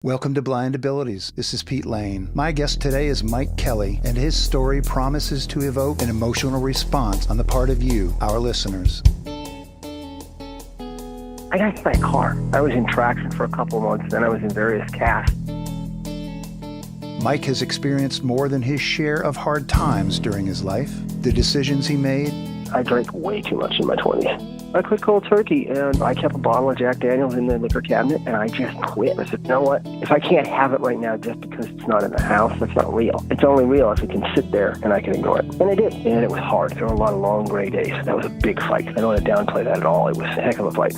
Welcome to Blind Abilities. This is Pete Lane. My guest today is Mike Kelly, and his story promises to evoke an emotional response on the part of you, our listeners. I got hit by a car. I was in traction for a couple of months, then I was in various casts. Mike has experienced more than his share of hard times during his life, the decisions he made. I drank way too much in my 20s. I quit cold turkey, and I kept a bottle of Jack Daniels in the liquor cabinet, and I just quit. I said, you know what? If I can't have it right now just because it's not in the house, that's not real. It's only real if it can sit there and I can ignore it. And I did, and it was hard. There were a lot of long, gray days. That was a big fight. I don't want to downplay that at all. It was a heck of a fight.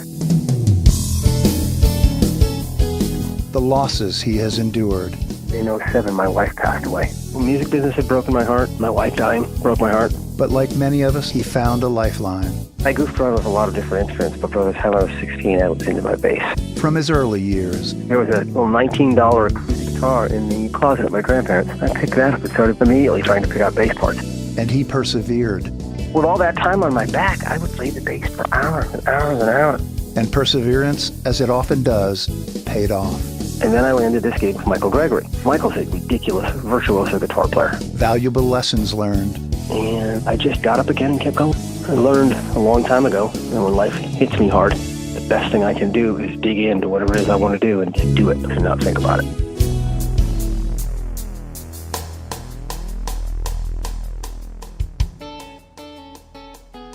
The losses he has endured. In '07, my wife passed away. The music business had broken my heart. My wife dying broke my heart. But like many of us, he found a lifeline. I goofed around with a lot of different instruments, but by the time I was 16, I was into my bass. From his early years. There was a little $19 acoustic guitar in the closet of my grandparents. I picked that up and started immediately trying to pick out bass parts. And he persevered. With all that time on my back, I would play the bass for hours and hours and hours. And perseverance, as it often does, paid off. And then I landed this gig with Michael Gregory. Michael's a ridiculous virtuoso guitar player. Valuable lessons learned. And I just got up again and kept going. I learned a long time ago that when life hits me hard, the best thing I can do is dig into whatever it is I want to do and just do it and not think about it.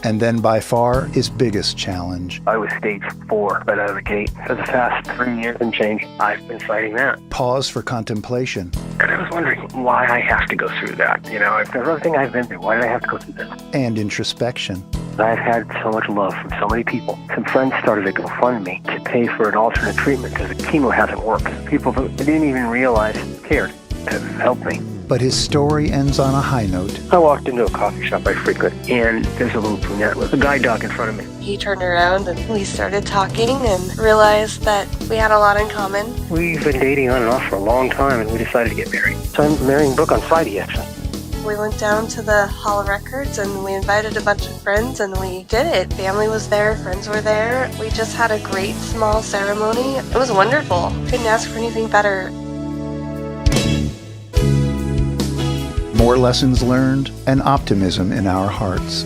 And then by far, his biggest challenge. I was stage 4 right out of the gate. For the past 3 years and change, I've been fighting that. Pause for contemplation. And I was wondering why I have to go through that. You know, after everything I've been through, why did I have to go through this? And introspection. I've had so much love from so many people. Some friends started a GoFundMe to pay for an alternate treatment because the chemo hasn't worked. People that didn't even realize cared have helped me. But his story ends on a high note. I walked into a coffee shop I frequent, and there's a little brunette with a guide dog in front of me. He turned around and we started talking and realized that we had a lot in common. We've been dating on and off for a long time, and we decided to get married. So I'm marrying Brooke on Friday, actually. We went down to the Hall of Records and we invited a bunch of friends and we did it. Family was there, friends were there. We just had a great small ceremony. It was wonderful. Couldn't ask for anything better. More lessons learned and optimism in our hearts.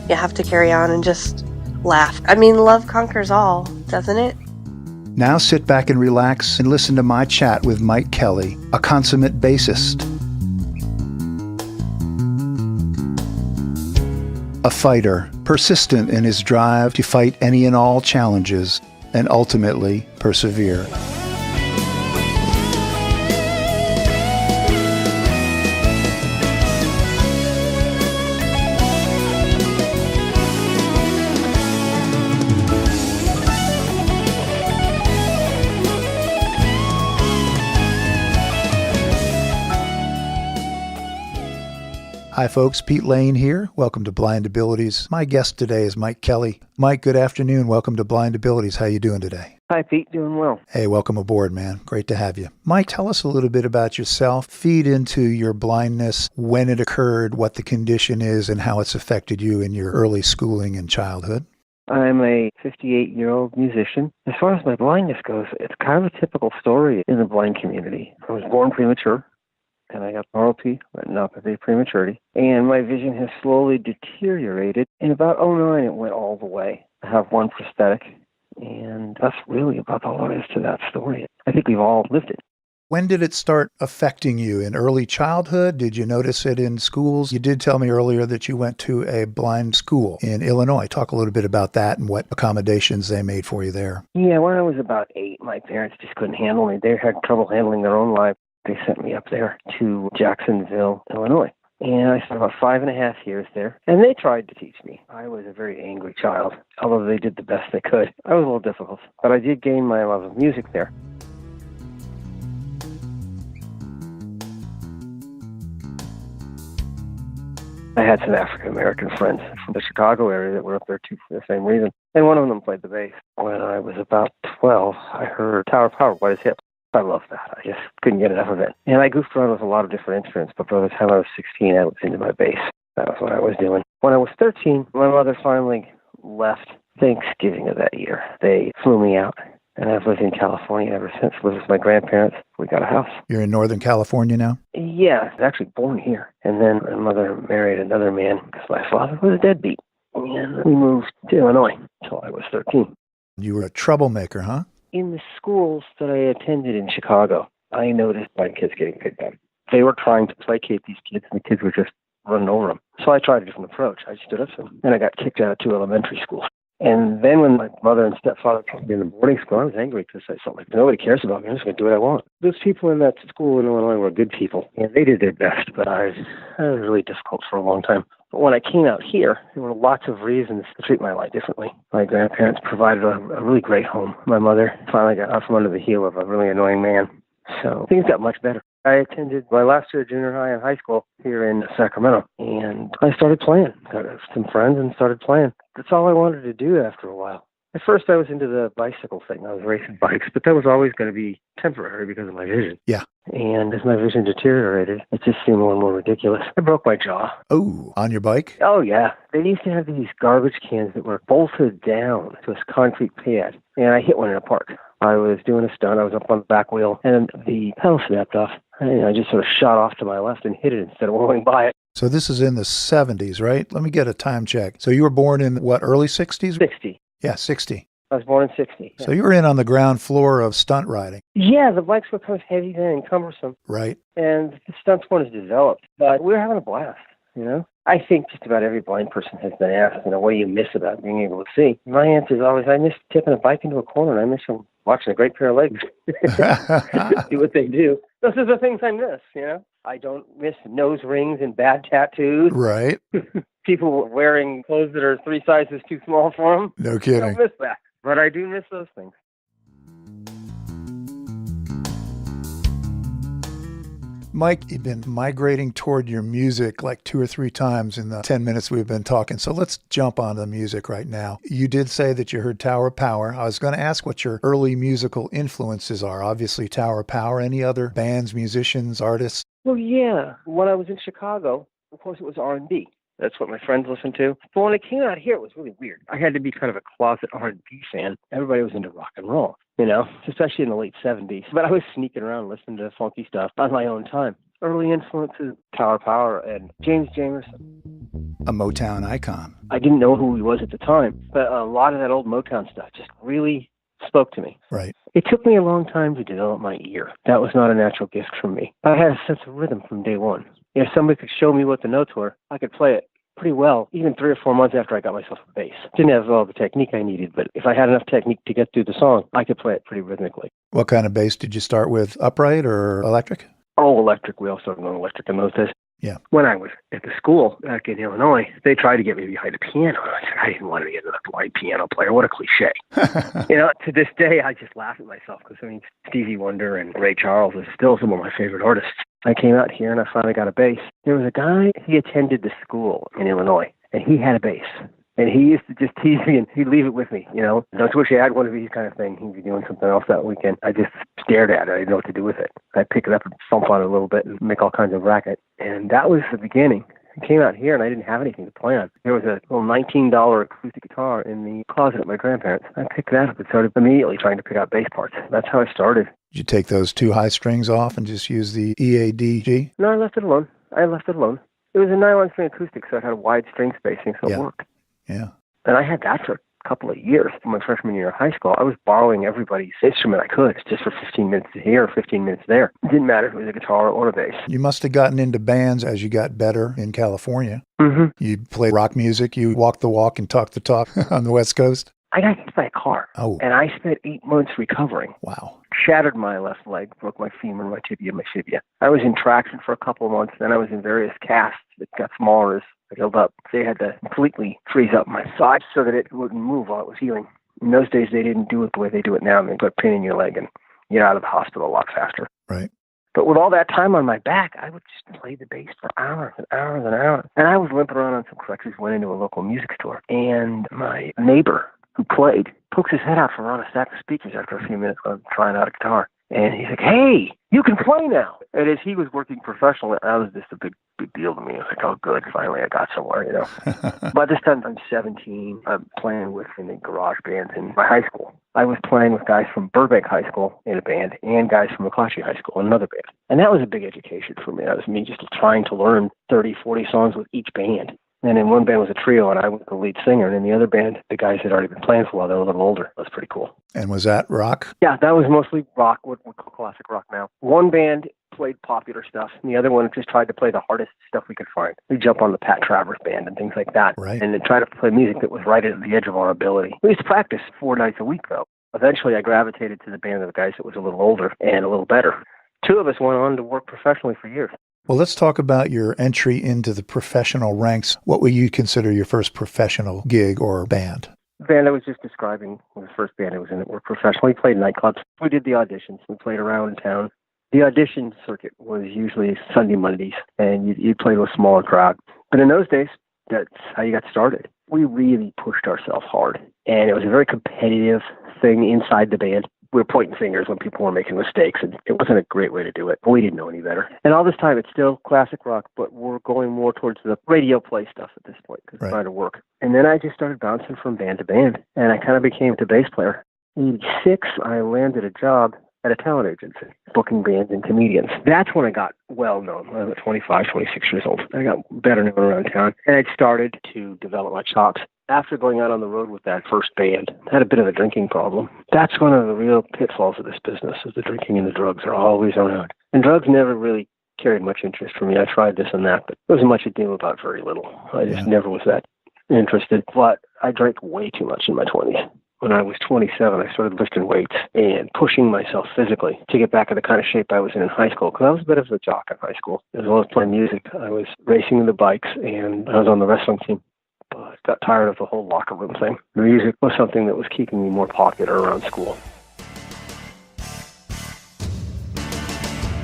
You have to carry on and just laugh. I mean, love conquers all, doesn't it? Now sit back and relax and listen to my chat with Mike Kelly, a consummate bassist. A fighter, persistent in his drive to fight any and all challenges, and ultimately persevere. Hi folks, Pete Lane here. Welcome to Blind Abilities. My guest today is Mike Kelly. Mike, good afternoon. Welcome to Blind Abilities. How you doing today? Hi, Pete. Doing well. Hey, welcome aboard, man. Great to have you. Mike, tell us a little bit about yourself. Feed into your blindness, when it occurred, what the condition is, and how it's affected you in your early schooling and childhood. I'm a 58-year-old musician. As far as my blindness goes, it's kind of a typical story in the blind community. I was born premature, and I got ROP, retinopathy, prematurity, and my vision has slowly deteriorated. In about '09, it went all the way. I have one prosthetic, and that's really about all there is to that story. I think we've all lived it. When did it start affecting you? In early childhood? Did you notice it in schools? You did tell me earlier that you went to a blind school in Illinois. Talk a little bit about that and what accommodations they made for you there. Yeah, when I was about 8, my parents just couldn't handle me. They had trouble handling their own life. They sent me up there to Jacksonville, Illinois. And I spent about 5.5 years there. And they tried to teach me. I was a very angry child, although they did the best they could. I was a little difficult, but I did gain my love of music there. I had some African-American friends from the Chicago area that were up there too for the same reason. And one of them played the bass. When I was about 12, I heard Tower of Power by his hip. I loved that. I just couldn't get enough of it. And I goofed around with a lot of different instruments, but by the time I was 16, I was into my bass. That was what I was doing. When I was 13, my mother finally left Thanksgiving of that year. They flew me out And I've lived in California ever since. Lived with my grandparents. We got a house. You're in Northern California now? Yeah, I was actually born here. And then my mother married another man because my father was a deadbeat. And we moved to Illinois until I was 13. You were a troublemaker, huh? In the schools that I attended in Chicago, I noticed blind kids getting picked on. They were trying to placate these kids, and the kids were just running over them. So I tried a different approach. I stood up to them, and I got kicked out of 2 elementary schools. And then when my mother and stepfather put me in the boarding school, I was angry because I felt like nobody cares about me. I'm just going to do what I want. Those people in that school in Illinois were good people, and they did their best, but I was really difficult for a long time. But when I came out here, there were lots of reasons to treat my life differently. My grandparents provided a really great home. My mother finally got out from under the heel of a really annoying man. So things got much better. I attended my last year of junior high and high school here in Sacramento, and I started playing. Got some friends and started playing. That's all I wanted to do after a while. At first, I was into the bicycle thing. I was racing bikes, but that was always going to be temporary because of my vision. Yeah. And as my vision deteriorated, it just seemed more and more ridiculous. I broke my jaw. Oh, on your bike? Oh, yeah. They used to have these garbage cans that were bolted down to a concrete pad, and I hit one in a park. I was doing a stunt. I was up on the back wheel, and the pedal snapped off. And I just sort of shot off to my left and hit it instead of rolling by it. So this is in the 70s, right? Let me get a time check. So you were born in what, early 60s? 60. Yeah, 60. I was born in 60. So you were in on the ground floor of stunt riding. Yeah, the bikes were kind of heavy then and cumbersome. Right. And the stunts weren't as developed. But we were having a blast, you know? I think just about every blind person has been asked, what do you miss about being able to see? My answer is always, I miss tipping a bike into a corner, and I miss them watching a great pair of legs do what they do. Those are the things I miss, I don't miss nose rings and bad tattoos. Right. People wearing clothes that are 3 sizes too small for them. No kidding. I don't miss that, but I do miss those things. Mike, you've been migrating toward your music like 2 or 3 times in the 10 minutes we've been talking. So let's jump on the music right now. You did say that you heard Tower of Power. I was going to ask what your early musical influences are. Obviously, Tower of Power. Any other bands, musicians, artists? Well, yeah. When I was in Chicago, of course, it was R&B. That's what my friends listened to. But when I came out here, it was really weird. I had to be kind of a closet R&B fan. Everybody was into rock and roll, especially in the late 70s. But I was sneaking around listening to funky stuff on my own time. Early influences, Tower of Power and James Jamerson. A Motown icon. I didn't know who he was at the time, but a lot of that old Motown stuff just really spoke to me. Right. It took me a long time to develop my ear. That was not a natural gift from me. I had a sense of rhythm from day one. If somebody could show me what the notes were, I could play it pretty well, even 3 or 4 months after I got myself a bass. Didn't have all the technique I needed, but if I had enough technique to get through the song, I could play it pretty rhythmically. What kind of bass did you start with? Upright or electric? Oh, electric. We all started on electric in those days. Yeah. When I was at the school back in Illinois, they tried to get me behind a piano. I said, I didn't want to be another blind piano player. What a cliche. To this day, I just laugh at myself because, Stevie Wonder and Ray Charles is still some of my favorite artists. I came out here and I finally got a bass. There was a guy, he attended the school in Illinois, and he had a bass. And he used to just tease me, and he'd leave it with me, Don't you wish you had one of these kind of thing? He'd be doing something else that weekend. I just stared at it. I didn't know what to do with it. I'd pick it up and thump on it a little bit and make all kinds of racket. And that was the beginning. I came out here, and I didn't have anything to play on. There was a little $19 acoustic guitar in the closet at my grandparents'. I picked that up and started immediately trying to pick out bass parts. That's how I started. Did you take those 2 high strings off and just use the EADG? No, I left it alone. It was a nylon string acoustic, so it had a wide string spacing, so it worked. Yeah. And I had that for a couple of years. My freshman year of high school, I was borrowing everybody's instrument I could, just for 15 minutes here or 15 minutes there. It didn't matter if it was a guitar or a bass. You must have gotten into bands as you got better in California. Mm-hmm. You played rock music. You walked the walk and talked the talk on the West Coast. I got hit by a car. Oh. And I spent 8 months recovering. Wow. Shattered my left leg, broke my femur, my tibia, my fibia. I was in traction for a couple of months, then I was in various casts that got smaller as I healed up. They had to completely freeze up my side so that it wouldn't move while it was healing. In those days, they didn't do it the way they do it now. They put a pin in your leg and get out of the hospital a lot faster. Right. But with all that time on my back, I would just play the bass for hours and hours and hours. And I was limping around on some crutches, went into a local music store, and my neighbor who played pokes his head out from around a stack of speakers after a few minutes while I'm trying out a guitar. And he's like, hey, you can play now. And as he was working professionally, that was just a big deal to me. I was like, oh, good, finally I got somewhere, you know. By this time, I'm 17. I'm playing with in a garage band in my high school. I was playing with guys from Burbank High School in a band and guys from McClatchy High School in another band. And that was a big education for me. That was me just trying to learn 30, 40 songs with each band. And in one band was a trio, and I was the lead singer. And in the other band, the guys had already been playing for a while. They were a little older. That was pretty cool. And was that rock? Yeah, that was mostly rock, what we call classic rock now. One band played popular stuff, and the other one just tried to play the hardest stuff we could find. We jump on the Pat Travers band and things like that, right, and then try to play music that was right at the edge of our ability. We used to practice 4 nights a week, though. Eventually, I gravitated to the band of the guys that was a little older and a little better. 2 of us went on to work professionally for years. Well, let's talk about your entry into the professional ranks. What would you consider your first professional gig or band? The band I was just describing was the first band I was in that worked professionally. We played nightclubs. We did the auditions. We played around town. The audition circuit was usually Sunday, Mondays, and you played with a smaller crowd. But in those days, that's how you got started. We really pushed ourselves hard, and it was a very competitive thing inside the band. We were pointing fingers when people were making mistakes, and it wasn't a great way to do it. We didn't know any better. And all this time, it's still classic rock, but we're going more towards the radio play stuff at this point because we're trying to work. And then I just started bouncing from band to band, and I kind of became the bass player. In '86, I landed a job at a talent agency, booking bands and comedians. That's when I got well known. I was 25, 26 years old. I got better known around town, and I started to develop my chops. After going out on the road with that first band, I had a bit of a drinking problem. That's one of the real pitfalls of this business, is the drinking and the drugs are always around. And drugs never really carried much interest for me. I tried this and that, but there wasn't much ado about very little. I just never was that interested. But I drank way too much in my 20s. When I was 27, I started lifting weights and pushing myself physically to get back in the kind of shape I was in high school, because I was a bit of a jock in high school. As well as playing music, I was racing the bikes, and I was on the wrestling team. But I got tired of the whole locker room thing. The music was something that was keeping me more popular around school.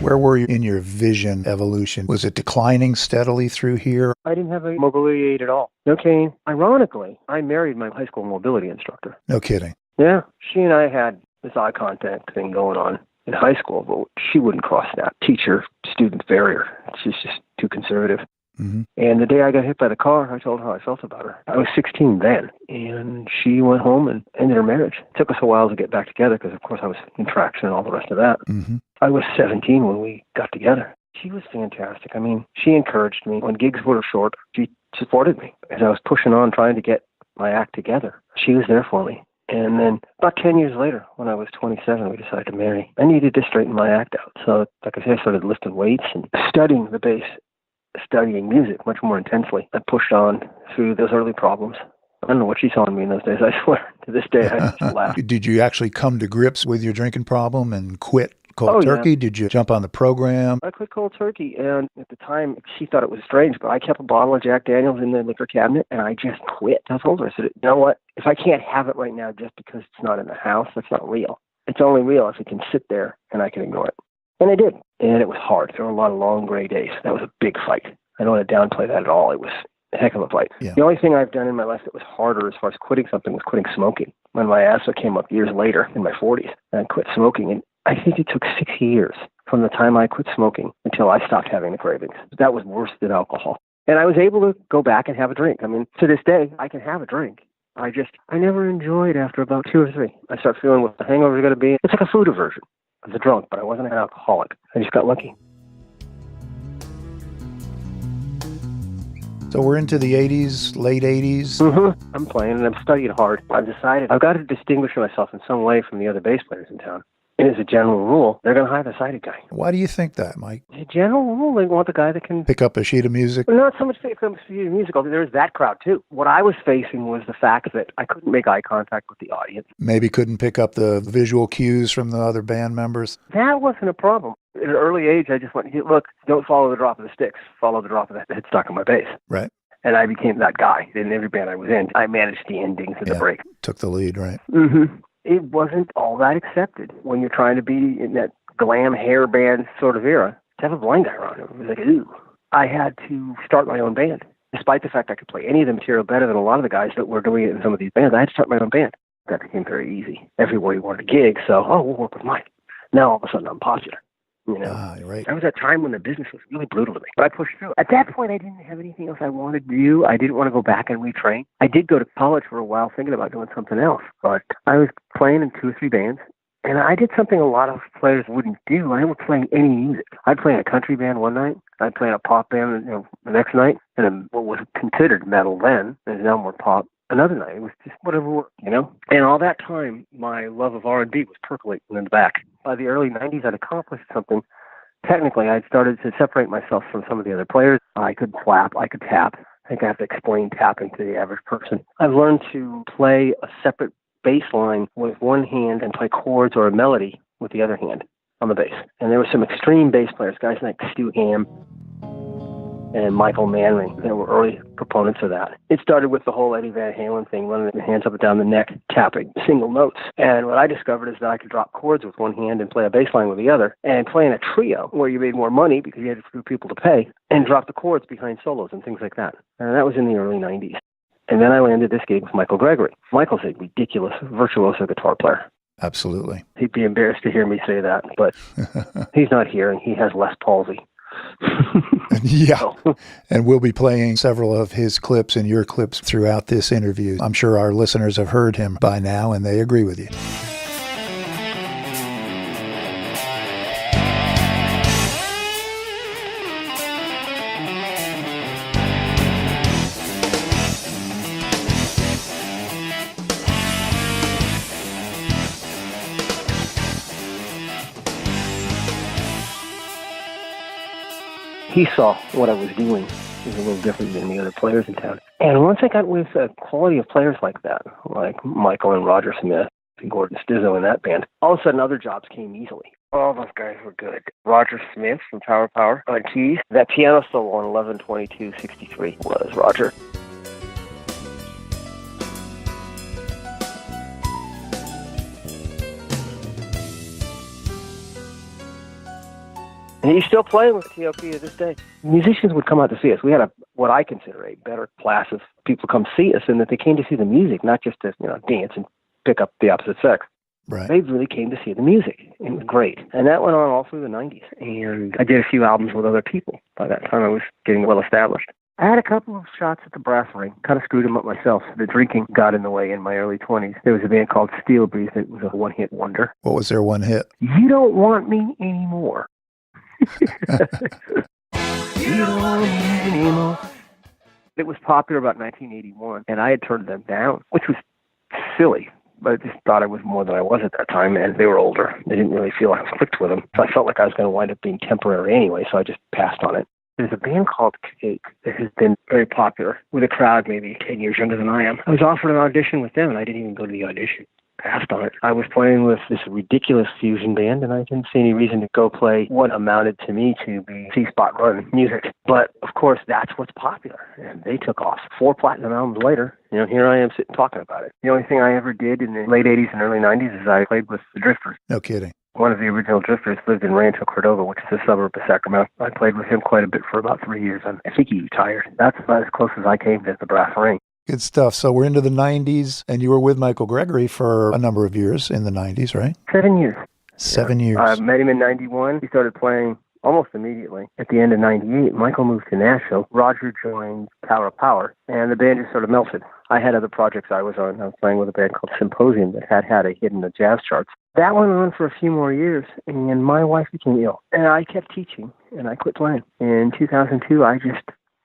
Where were you in your vision evolution? Was it declining steadily through here? I didn't have a mobility aid at all. No cane. Ironically, I married my high school mobility instructor. No kidding. Yeah. She and I had this eye contact thing going on in high school, but she wouldn't cross that teacher-student barrier. She's just too conservative. Mm-hmm. And the day I got hit by the car, I told her how I felt about her. I was 16 then, and she went home and ended her marriage. It took us a while to get back together because, of course, I was in traction and all the rest of that. Mm-hmm. I was 17 when we got together. She was fantastic. I mean, she encouraged me. When gigs were short, she supported me. As I was pushing on, trying to get my act together, she was there for me. And then about 10 years later, when I was 27, we decided to marry. I needed to straighten my act out. So, like I said, I started lifting weights and studying the bass, studying music much more intensely. I pushed on through those early problems. I don't know what she saw in me in those days. I swear, to this day, I just laugh. Did you actually come to grips with your drinking problem and quit cold turkey? Yeah. Did you jump on the program? I quit cold turkey, and at the time, she thought it was strange, but I kept a bottle of Jack Daniels in the liquor cabinet, and I just quit. I told her, I said, you know what? If I can't have it right now just because it's not in the house, that's not real. It's only real if it can sit there and I can ignore it. And I did, and it was hard. There were a lot of long gray days. That was a big fight. I don't want to downplay that at all. It was a heck of a fight. Yeah. The only thing I've done in my life that was harder as far as quitting something was quitting smoking. When my asthma came up years later in my 40s, and I quit smoking, and I think it took 6 years from the time I quit smoking until I stopped having the cravings. That was worse than alcohol. And I was able to go back and have a drink. I mean, to this day, I can have a drink. I never enjoyed after about 2 or 3. I start feeling what the hangover is going to be. It's like a food aversion. I was a drunk, but I wasn't an alcoholic. I just got lucky. So we're into the 80s, late 80s. Mm-hmm. I'm playing and I'm studying hard. I've decided I've got to distinguish myself in some way from the other bass players in town. And as a general rule, they're going to hire the sighted guy. Why do you think that, Mike? As a general rule, they want the guy that can Pick up a sheet of music? Not so much pick up a sheet of music. There's that crowd, too. What I was facing was the fact that I couldn't make eye contact with the audience. Maybe couldn't pick up the visual cues from the other band members? That wasn't a problem. At an early age, I just went, hey, look, don't follow the drop of the sticks. Follow the drop of the headstock on my bass. Right. And I became that guy. In every band I was in, I managed the endings of the break. Took the lead, right? Mm-hmm. It wasn't all that accepted when you're trying to be in that glam hair band sort of era. To have a blind guy around, it was like, ooh. I had to start my own band. Despite the fact I could play any of the material better than a lot of the guys that were doing it in some of these bands, I had to start my own band. That became very easy. Everywhere you wanted a gig, so, we'll work with Mike. Now all of a sudden I'm popular. you know. Right. That was a time when the business was really brutal to me, but I pushed through. At that point, I didn't have anything else I wanted to do. I didn't want to go back and retrain. I did go to college for a while thinking about doing something else, but I was playing in 2 or 3 bands. And I did something a lot of players wouldn't do. I was playing any music. I'd play in a country band one night. I'd play in a pop band, the next night, and then what was considered metal then, is now more pop. Another night, it was just whatever worked, you know? And all that time, my love of R&B was percolating in the back. By the early 90s, I'd accomplished something. Technically, I'd started to separate myself from some of the other players. I could clap, I could tap. I think I have to explain tapping to the average person. I've learned to play a separate bass line with one hand and play chords or a melody with the other hand on the bass. And there were some extreme bass players, guys like Stu Hamm and Michael Manning, that were early proponents of that. It started with the whole Eddie Van Halen thing, running the hands up and down the neck, tapping single notes. And what I discovered is that I could drop chords with one hand and play a bass line with the other, and play in a trio where you made more money because you had fewer people to pay, and drop the chords behind solos and things like that. And that was in the early 90s. And then I landed this gig with Michael Gregory. Michael's a ridiculous virtuoso guitar player. Absolutely. He'd be embarrassed to hear me say that, but he's not here, and he has less palsy. Yeah. And we'll be playing several of his clips and your clips throughout this interview. I'm sure our listeners have heard him by now, and they agree with you. He saw what I was doing was a little different than the other players in town. And once I got with a quality of players like that, like Michael and Roger Smith and Gordon Stizzo in that band, all of a sudden other jobs came easily. All those guys were good. Roger Smith from Power on keys. That piano solo on 11/22/63 was Roger. And he's still playing with the TLP to this day. Musicians would come out to see us. We had what I consider a better class of people come see us, in that they came to see the music, not just to dance and pick up the opposite sex. Right. They really came to see the music. It was great. And that went on all through the 90s. And I did a few albums with other people. By that time, I was getting well established. I had a couple of shots at the brass ring. Kind of screwed them up myself. The drinking got in the way in my early 20s. There was a band called Steel Breeze that was a one-hit wonder. What was their one hit? You Don't Want Me Anymore. You don't want me anymore. It was popular about 1981, and I had turned them down, which was silly. But I just thought I was more than I was at that time, and they were older. They didn't really feel I was clicked with them. So I felt like I was going to wind up being temporary anyway, so I just passed on it. There's a band called Cake that has been very popular with a crowd maybe 10 years younger than I am. I was offered an audition with them, and I didn't even go to the audition. Passed on it. I was playing with this ridiculous fusion band, and I didn't see any reason to go play what amounted to me to be C-spot run music. But, of course, that's what's popular, and they took off. 4 platinum albums later, here I am sitting talking about it. The only thing I ever did in the late 80s and early 90s is I played with the Drifters. No kidding. One of the original Drifters lived in Rancho Cordova, which is a suburb of Sacramento. I played with him quite a bit for about 3 years. I think he retired. That's about as close as I came to the brass ring. Good stuff. So we're into the 90s, and you were with Michael Gregory for a number of years in the 90s, right? 7 years. 7 years. I met him in 91. He started playing almost immediately. At the end of 98, Michael moved to Nashville. Roger joined Power, and the band just sort of melted. I had other projects I was on. I was playing with a band called Symposium that had a hit in the jazz charts. That went on for a few more years, and my wife became ill. And I kept teaching, and I quit playing. In 2002, I just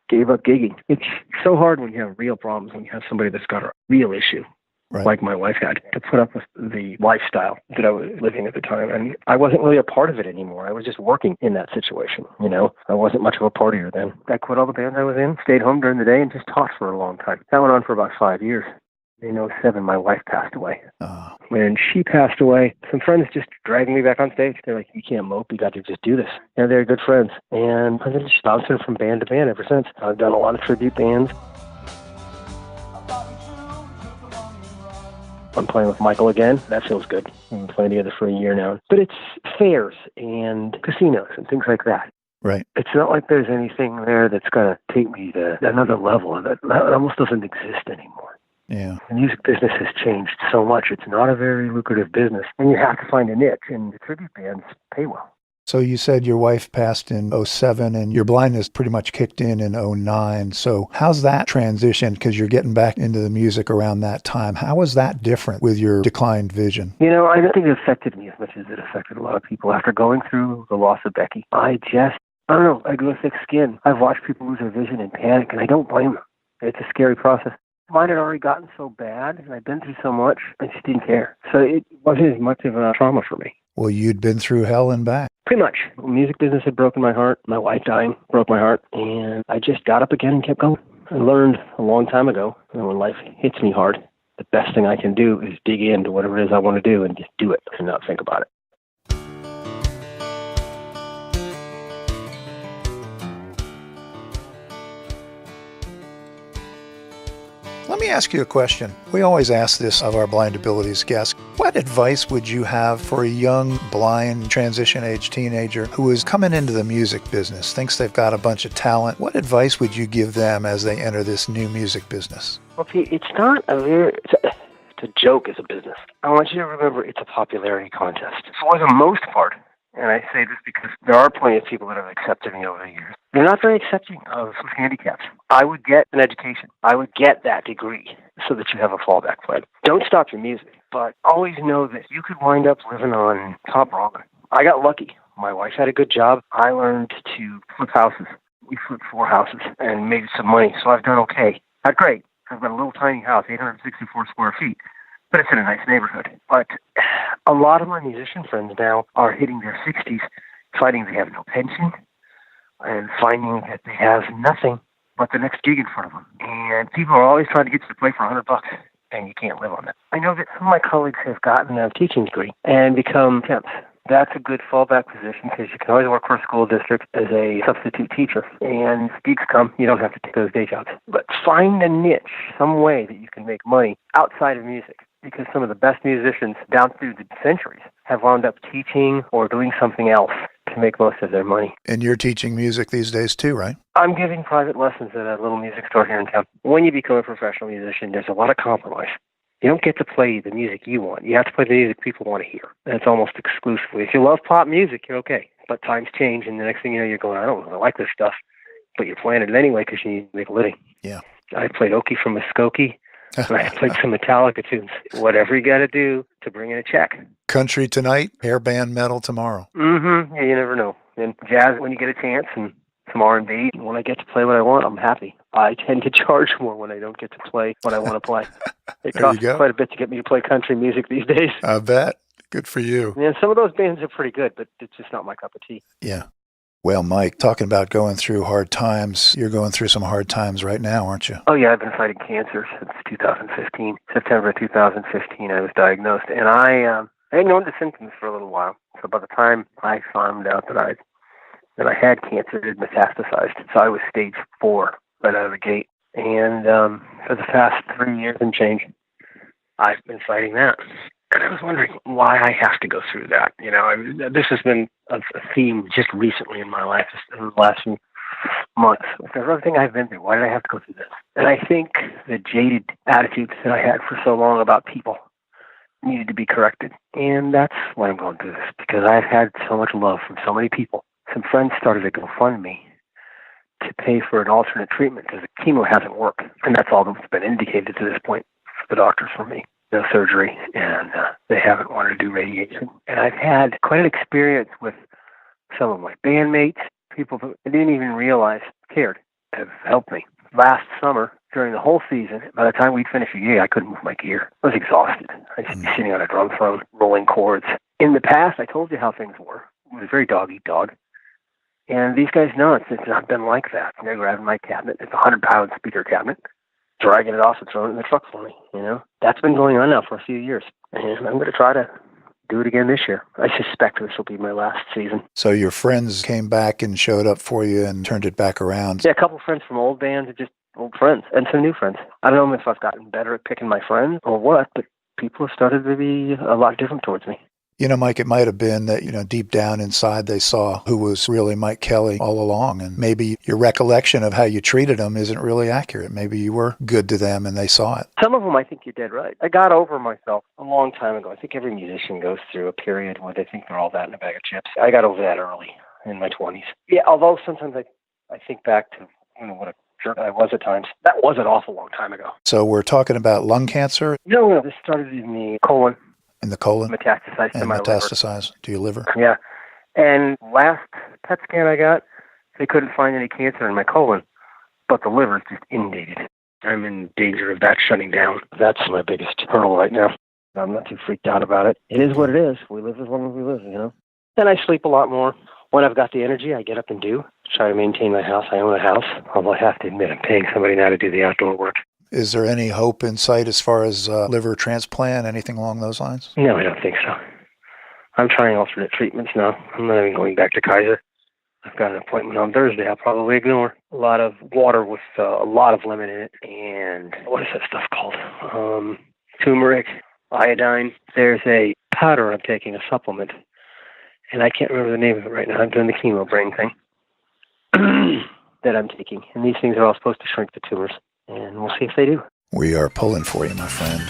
gave up gigging. It's so hard when you have real problems, when you have somebody that's got a real issue, right, like my wife had, to put up with the lifestyle that I was living at the time. And I wasn't really a part of it anymore. I was just working in that situation, I wasn't much of a partier then. I quit all the bands I was in, stayed home during the day, and just taught for a long time. That went on for about 5 years. In 2007, my wife passed away. When she passed away, some friends just dragged me back on stage. They're like, you can't mope, you got to just do this. And they're good friends. And I've been just bouncing from band to band ever since. I've done a lot of tribute bands. I'm playing with Michael again. That feels good. We've been playing together for a year now. But it's fairs and casinos and things like that. Right. It's not like there's anything there that's going to take me to another level of it. That almost doesn't exist anymore. Yeah. The music business has changed so much. It's not a very lucrative business, and you have to find a niche, and the tribute bands pay well. So you said your wife passed in '07 and your blindness pretty much kicked in '09. So how's that transition? Because you're getting back into the music around that time. How was that different with your declined vision? You know, I don't think it affected me as much as it affected a lot of people. After going through the loss of Becky, I don't know, I grew a thick skin. I've watched people lose their vision and panic, and I don't blame them. It's a scary process. Mine had already gotten so bad, and I'd been through so much, I just didn't care. So it wasn't as much of a trauma for me. Well, you'd been through hell and back. Pretty much. The music business had broken my heart. My wife dying broke my heart. And I just got up again and kept going. I learned a long time ago that when life hits me hard, the best thing I can do is dig into whatever it is I want to do and just do it and not think about it. Let me ask you a question. We always ask this of our blind abilities guests. What advice would you have for a young, blind, transition-age teenager who is coming into the music business, thinks they've got a bunch of talent? What advice would you give them as they enter this new music business? Well, see, it's not a very... It's a joke as a business. I want you to remember it's a popularity contest. For the most part, and I say this because there are plenty of people that have accepted me over the years, they're not very accepting of handicaps. I would get an education. I would get that degree so that you have a fallback plan. Don't stop your music, but always know that you could wind up living on top ramen. I got lucky. My wife had a good job. I learned to flip houses. We flipped 4 houses and made some money, so I've done okay. Not great. I've got a little tiny house, 864 square feet, but it's in a nice neighborhood. But a lot of my musician friends now are hitting their 60s, finding they have no pension, and finding that they have nothing but the next gig in front of them. And people are always trying to get you to play for $100, and you can't live on that. I know that some of my colleagues have gotten a teaching degree and become temps. That's a good fallback position because you can always work for a school district as a substitute teacher. And if gigs come, you don't have to take those day jobs. But find a niche, some way that you can make money outside of music. Because some of the best musicians down through the centuries have wound up teaching or doing something else to make most of their money. And you're teaching music these days too, right? I'm giving private lessons at a little music store here in town. When you become a professional musician, there's a lot of compromise. You don't get to play the music you want. You have to play the music people want to hear. That's almost exclusively. If you love pop music, you're okay. But times change, and the next thing you know, you're going, I don't really like this stuff. But you're playing it anyway because you need to make a living. Yeah. I played Okie from Muskogee. And I played some Metallica tunes. Whatever you got to do to bring in a check. Country tonight, hair band metal tomorrow. Mm-hmm. Yeah, you never know. And jazz when you get a chance, and some R&B. When I get to play what I want, I'm happy. I tend to charge more when I don't get to play what I want to play. It costs quite a bit to get me to play country music these days. I bet. Good for you. Yeah, some of those bands are pretty good, but it's just not my cup of tea. Yeah. Well, Mike, talking about going through hard times, you're going through some hard times right now, aren't you? Oh, yeah, I've been fighting cancer since 2015. September 2015, I was diagnosed, and I ignored the symptoms for a little while. So by the time I found out that I had cancer, it had metastasized. So I was stage 4 right out of the gate. And for the past 3 years and change, I've been fighting that. And I was wondering why I have to go through that. You know, this has been a theme just recently in my life, just in the last few months. With everything I've been through, why did I have to go through this? And I think the jaded attitudes that I had for so long about people needed to be corrected. And that's why I'm going through this, because I've had so much love from so many people. Some friends started a GoFundMe to pay for an alternate treatment because the chemo hasn't worked. And that's all that's been indicated to this point for the doctors for me. No surgery, and they haven't wanted to do radiation. And I've had quite an experience with some of my bandmates, people who I didn't even realize cared, have helped me. Last summer, during the whole season, by the time we'd finish a gig, I couldn't move my gear. I was exhausted. I'd just be sitting on a drum throne, rolling chords. In the past, I told you how things were. It was very dog-eat-dog. And these guys know it's not been like that. They're grabbing my cabinet. It's a 100-pound speaker cabinet, dragging it off and throwing it in the truck for me, you know? That's been going on now for a few years. And I'm going to try to do it again this year. I suspect this will be my last season. So your friends came back and showed up for you and turned it back around? Yeah, a couple of friends from old bands, just old friends, and some new friends. I don't know if I've gotten better at picking my friends or what, but people have started to be a lot different towards me. Mike, it might have been that, deep down inside they saw who was really Mike Kelly all along. And maybe your recollection of how you treated them isn't really accurate. Maybe you were good to them and they saw it. Some of them, I think you're dead right. I got over myself a long time ago. I think every musician goes through a period where they think they're all that in a bag of chips. I got over that early in my 20s. Yeah, although sometimes I think back to what a jerk I was at times. That was an awful long time ago. So we're talking about lung cancer? No, this started in the colon. In the colon? Metastasized to my liver. Metastasized to your liver? Yeah. And last PET scan I got, they couldn't find any cancer in my colon, but the liver is just inundated. I'm in danger of that shutting down. That's my biggest hurdle right now. I'm not too freaked out about it. It is what it is. We live as long as we live, Then I sleep a lot more. When I've got the energy, I get up and try to maintain my house. I own a house, although I have to admit I'm paying somebody now to do the outdoor work. Is there any hope in sight as far as liver transplant, anything along those lines? No, I don't think so. I'm trying alternate treatments now. I'm not even going back to Kaiser. I've got an appointment on Thursday I'll probably ignore. A lot of water with a lot of lemon in it. And what is that stuff called? Turmeric, iodine. There's a powder I'm taking, a supplement. And I can't remember the name of it right now. I'm doing the chemo brain thing that I'm taking. And these things are all supposed to shrink the tumors. And we'll see if they do. We are pulling for you, my friend.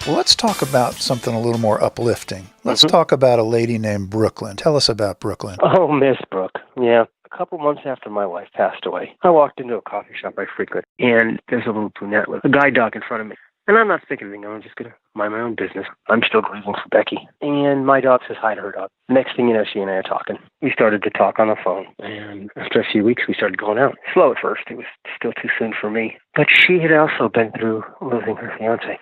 Well, let's talk about something a little more uplifting. Let's talk about a lady named Brooklyn. Tell us about Brooklyn. Oh, Miss Brooke. Yeah. A couple months after my wife passed away, I walked into a coffee shop I frequent, and there's a little brunette with a guide dog in front of me. And I'm not thinking anything. I'm just going to mind my own business. I'm still grieving for Becky. And my dog says hi to her dog. Next thing you know, she and I are talking. We started to talk on the phone. And after a few weeks, we started going out. Slow at first. It was still too soon for me. But she had also been through losing her fiancé.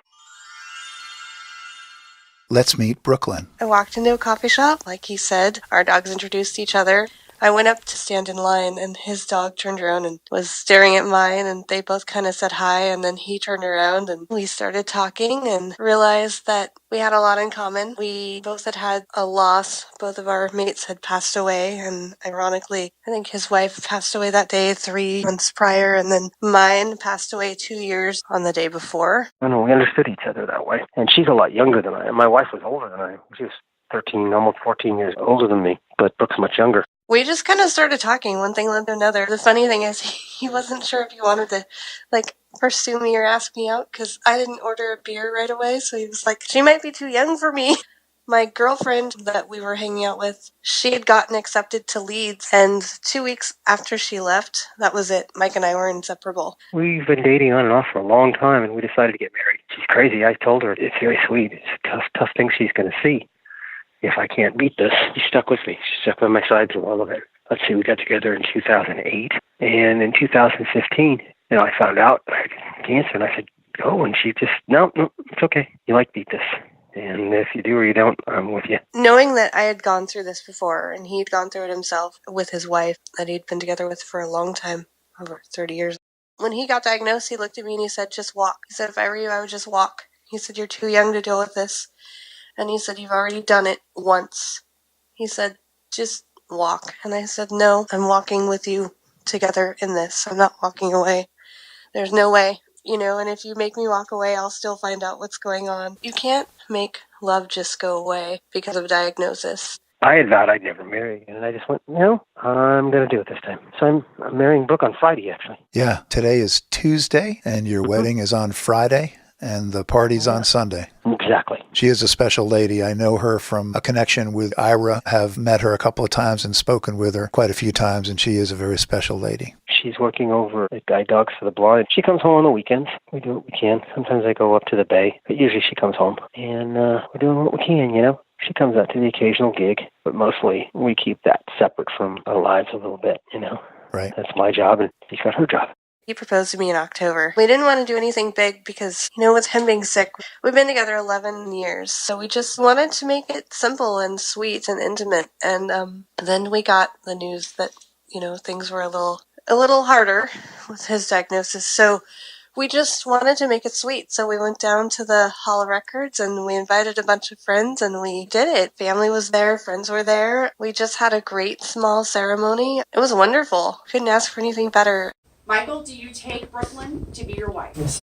Let's meet Brooklyn. I walked into a coffee shop. Like he said, our dogs introduced each other. I went up to stand in line, and his dog turned around and was staring at mine, and they both kind of said hi, and then he turned around, and we started talking and realized that we had a lot in common. We both had a loss. Both of our mates had passed away, and ironically, I think his wife passed away that day 3 months prior, and then mine passed away 2 years on the day before. I know, we understood each other that way. And she's a lot younger than I am. My wife was older than I am. She was 13, almost 14 years older than me, but Brooke's much younger. We just kind of started talking. One thing led to another. The funny thing is, he wasn't sure if he wanted to, pursue me or ask me out, because I didn't order a beer right away, so he was like, she might be too young for me. My girlfriend that we were hanging out with, she had gotten accepted to Leeds, and 2 weeks after she left, that was it. Mike and I were inseparable. We've been dating on and off for a long time, and we decided to get married. She's crazy. I told her it's very sweet. It's a tough thing she's going to see. If I can't beat this, she stuck with me. She stuck by my side through all of it. Let's see, we got together in 2008. And in 2015, I found out I had cancer, and I said, go. And she just, no, it's okay. You like beat this. And if you do or you don't, I'm with you. Knowing that I had gone through this before, and he'd gone through it himself with his wife that he'd been together with for a long time, over 30 years. When he got diagnosed, he looked at me and he said, just walk. He said, if I were you, I would just walk. He said, you're too young to deal with this. And he said, you've already done it once. He said, just walk. And I said, no, I'm walking with you together in this. I'm not walking away. There's no way, and if you make me walk away, I'll still find out what's going on. You can't make love just go away because of a diagnosis. I had vowed I'd never marry again, and I just went, no, I'm going to do it this time. So I'm marrying Brooke on Friday, actually. Yeah, today is Tuesday, and your wedding is on Friday. And the party's on Sunday. Exactly. She is a special lady. I know her from a connection with Ira, have met her a couple of times and spoken with her quite a few times, and she is a very special lady. She's working over at Guide Dogs for the Blind. She comes home on the weekends. We do what we can. Sometimes I go up to the Bay, but usually she comes home. And we're doing what we can, She comes out to the occasional gig, but mostly we keep that separate from our lives a little bit, Right. That's my job, and she's got her job. He proposed to me in October. We didn't want to do anything big because, with him being sick, we've been together 11 years. So we just wanted to make it simple and sweet and intimate. And then we got the news that, things were a little harder with his diagnosis. So We just wanted to make it sweet, so we went down to the Hall of Records and we invited a bunch of friends and we did it. Family was there, friends were there. We just had a great small ceremony. It was wonderful. Couldn't ask for anything better. Michael, do you take Brooklyn to be your wife? Yes.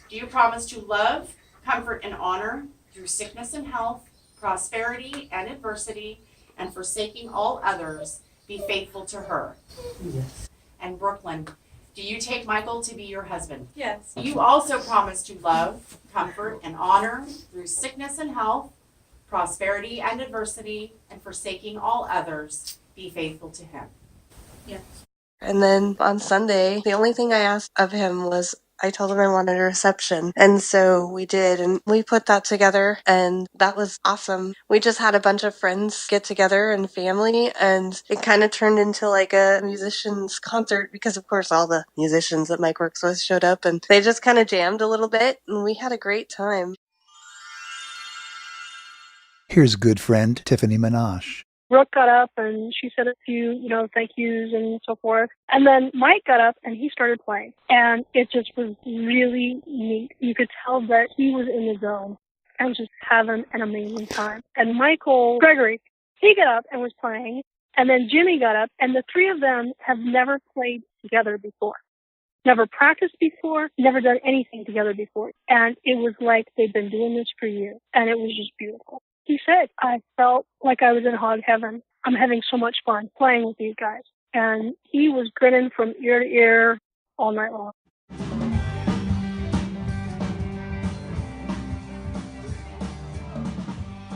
Do you promise to love, comfort, and honor through sickness and health, prosperity and adversity, and forsaking all others, be faithful to her? Yes. And Brooklyn, do you take Michael to be your husband? Yes. You also promise to love, comfort, and honor through sickness and health, prosperity and adversity, and forsaking all others, be faithful to him. Yes. And then on Sunday, the only thing I asked of him was I told him I wanted a reception. And so we did, and we put that together, and that was awesome. We just had a bunch of friends get together and family, and it kind of turned into like a musician's concert because, of course, all the musicians that Mike works with showed up, and they just kind of jammed a little bit, and we had a great time. Here's good friend Tiffany Minaj. Brooke got up and she said a few, thank yous and so forth. And then Mike got up and he started playing. And it just was really neat. You could tell that he was in the zone and was just having an amazing time. And Michael Gregory, he got up and was playing. And then Jimmy got up, and the three of them have never played together before. Never practiced before, never done anything together before. And it was like they'd been doing this for years. And it was just beautiful. He said, I felt like I was in hog heaven. I'm having so much fun playing with these guys. And he was grinning from ear to ear all night long.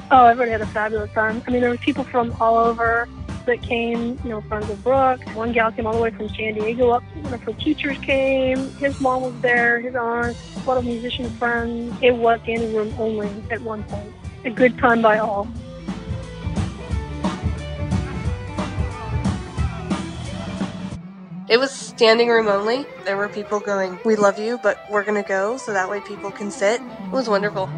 Oh, everybody had a fabulous time. I mean, there were people from all over that came, friends of Brooke. One gal came all the way from San Diego up. One of her teachers came. His mom was there, his aunt, a lot of musician friends. It was standing room only at one point. A good time by all. It was standing room only. There were people going, we love you, but we're going to go, so that way people can sit. It was wonderful.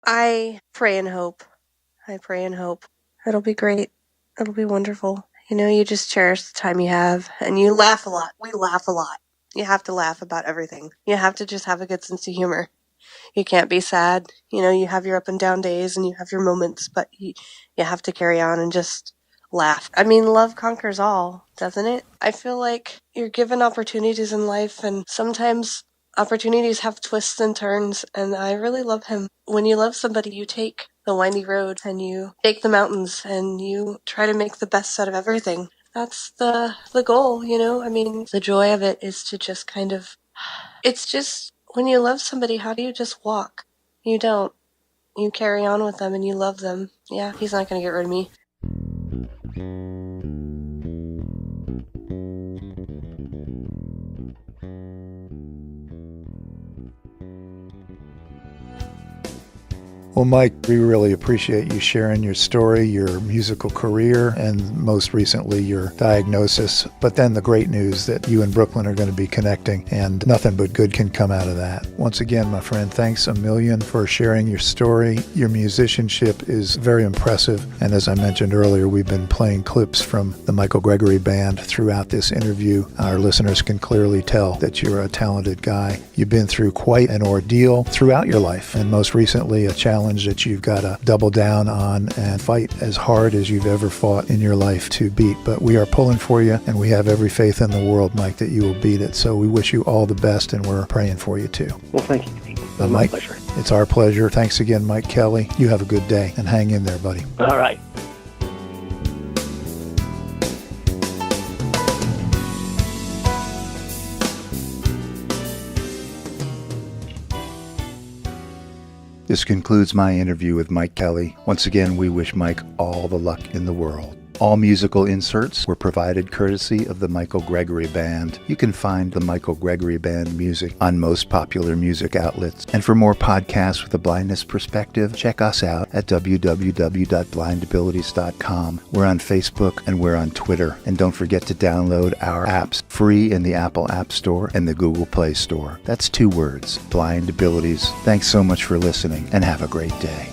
I pray and hope. I pray and hope. It'll be great. It'll be wonderful. You just cherish the time you have, and you laugh a lot. We laugh a lot. You have to laugh about everything. You have to just have a good sense of humor. You can't be sad. You have your up and down days, and you have your moments, but you have to carry on and just laugh. I mean, love conquers all, doesn't it? I feel like you're given opportunities in life, and sometimes opportunities have twists and turns, and I really love him. When you love somebody, you take the windy road, and you take the mountains, and you try to make the best out of everything. That's the goal, I mean, the joy of it is to just it's just, when you love somebody, how do you just walk? You don't. You carry on with them, and you love them. Yeah, he's not going to get rid of me. Well, Mike, we really appreciate you sharing your story, your musical career, and most recently your diagnosis. But then the great news that you and Brooklyn are going to be connecting, and nothing but good can come out of that. Once again, my friend, thanks a million for sharing your story. Your musicianship is very impressive. And as I mentioned earlier, we've been playing clips from the Michael Gregory Band throughout this interview. Our listeners can clearly tell that you're a talented guy. You've been through quite an ordeal throughout your life, and most recently a challenge that you've got to double down on and fight as hard as you've ever fought in your life to beat. But we are pulling for you, and we have every faith in the world, Mike, that you will beat it. So we wish you all the best, and we're praying for you too. Well, thank you. It's my Mike, pleasure. It's our pleasure. Thanks again, Mike Kelly. You have a good day, and hang in there, buddy. All right. This concludes my interview with Mike Kelly. Once again, we wish Mike all the luck in the world. All musical inserts were provided courtesy of the Michael Gregory Band. You can find the Michael Gregory Band music on most popular music outlets. And for more podcasts with a blindness perspective, check us out at www.blindabilities.com. We're on Facebook and we're on Twitter. And don't forget to download our apps free in the Apple App Store and the Google Play Store. That's 2 words, Blind Abilities. Thanks so much for listening and have a great day.